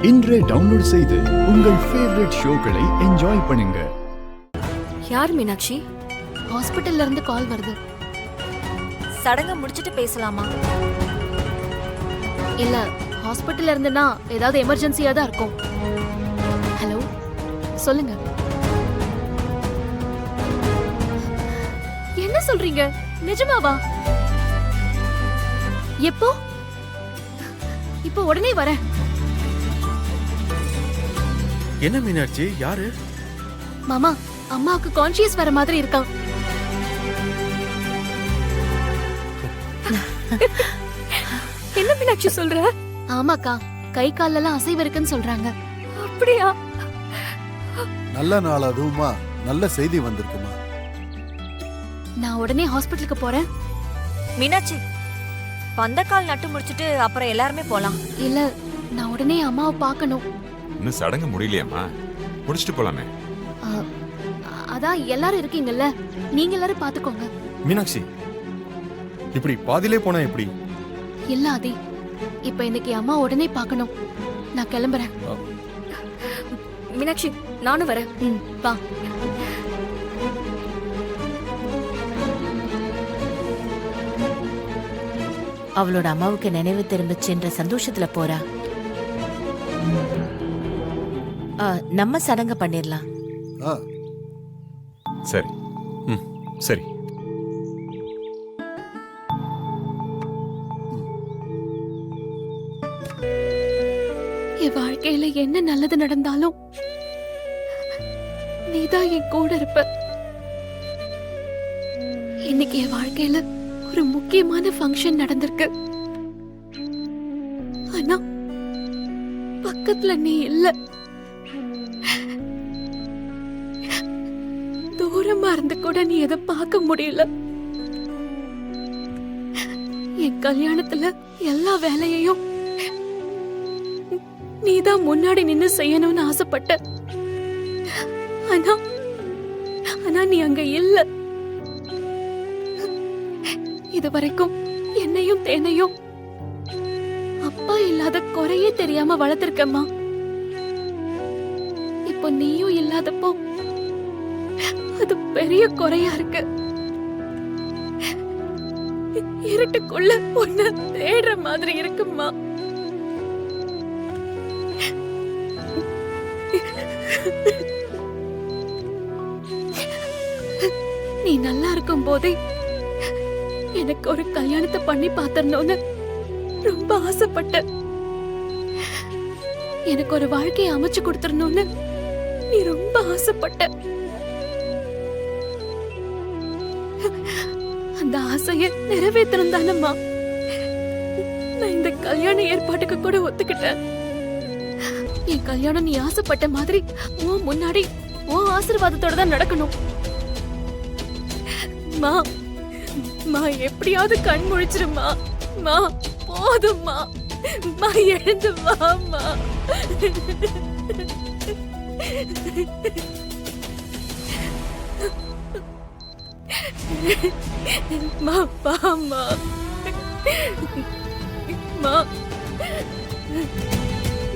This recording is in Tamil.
இன்றே டவுன்லோட் செய்து உங்கள் ஃபேவரட் ஷோக்களை என்ஜாய் பண்ணுங்க. யார் மீனாட்சி? ஹாஸ்பிட்டல்ல இருந்து கால் வருது. சடங்க முடிச்சிட்டு பேசலாமா? இல்ல, ஹாஸ்பிட்டல்ல இருந்துனா ஏதாவது எமர்ஜென்சியா தான் இருக்கும். ஹலோ, சொல்லுங்க. என்ன சொல்றீங்க? நிஜமாவா? எப்போ? இப்போ உடனே வரேன். என்ன மீனாட்சி, யாரு? மாமா, அம்மாவுக்கு கான்ஷியஸ் வர மாதிரி இருக்கான். என்ன மீனாட்சி சொல்ற? ஆமாக்கா, கை கால்ல எல்லாம் அசைவு இருக்குன்னு சொல்றாங்க. அப்படியா? நல்ல நாள் அதுவுமா, நல்ல செய்தி வந்திருக்குமா. நான் உடனே ஹாஸ்பிட்டலுக்கு போறேன். மீனாட்சி, பந்தக்கால் நட்டு முடிச்சிட்டு அப்புறம் எல்லாருமே போலாம். இல்ல, நான் உடனே அம்மாவை பார்க்கணும். இன்னும் சடங்கு முடியலையாமா? முடிச்சிட்டு போலாமே. அதான் எல்லாரும் இருக்கீங்கல்ல, நீங்க எல்லாரும் பாத்துக்கோங்க. மீனாட்சி, இப்படி பாதியிலே போனா எப்படி? இல்ல ஆதி, இப்ப இன்னைக்கு அம்மா உடனே பார்க்கணும். நான் கிளம்புறேன். மீனாட்சி, நானும் வரேன். வா. அவளோட அம்மாவுக்கு நினைவு திரும்பிச்சுன்ற சந்தோஷத்துல போறா. நம்ம சடங்க பண்ணிடலாம். சரி. சரி. என் வாழ்க்கையில என்ன நல்லது நடந்தாலும் நீதான் என் கூட இருப்ப. இன்னைக்கு என் வாழ்க்கையில ஒரு முக்கியமான ஃபங்க்ஷன் நடந்திருக்கு. ஆனா பக்கத்துல நீ இல்ல. தூரமா இருந்து கூட நீ எதை பார்க்க முடியல. என் கல்யாணத்துல எல்லா வேலையையும் நீதான் முன்னாடி நின்னு செய்யணும்னு ஆசைப்பட்ட. ஆனா நீ அங்க இல்ல. இதுவரைக்கும் என்னையும் தேனையும் அப்பா இல்லாத குறையே தெரியாம வளர்த்திருக்கம்மா. இப்போ நீயும் இல்லாதப்போ அது பெரிய குறையா இருக்கு. இருட்டுக்குள்ள உன்னை தேடுற மாதிரி இருக்குமா. நீ நல்லா இருக்கும் போதே எனக்கு ஒரு கல்யாணத்தை பண்ணி பார்த்தரணும்னு ரொம்ப ஆசைப்பட்ட. எனக்கு ஒரு வாழ்க்கையை அமைச்சு கொடுத்துடணும்னு நீ ரொம்ப ஆசைப்பட்ட. அந்த ஆசைய நிறைவேற்றணும் தானம்மா நான் இந்த கல்யாண ஏற்பாட்டுக்கு கூட ஒத்துக்கிட்டேன். என் கல்யாணம் நீ ஆசைப்பட்ட மாதிரி உன் முன்னாடி உன் ஆசீர்வாதத்தோட தான் நடக்கணும். மா, மா எப்படியாவது கண் முழிச்சிருமா. மா போதும்மா, மா எழுந்து வாமா. மா வாமா. மா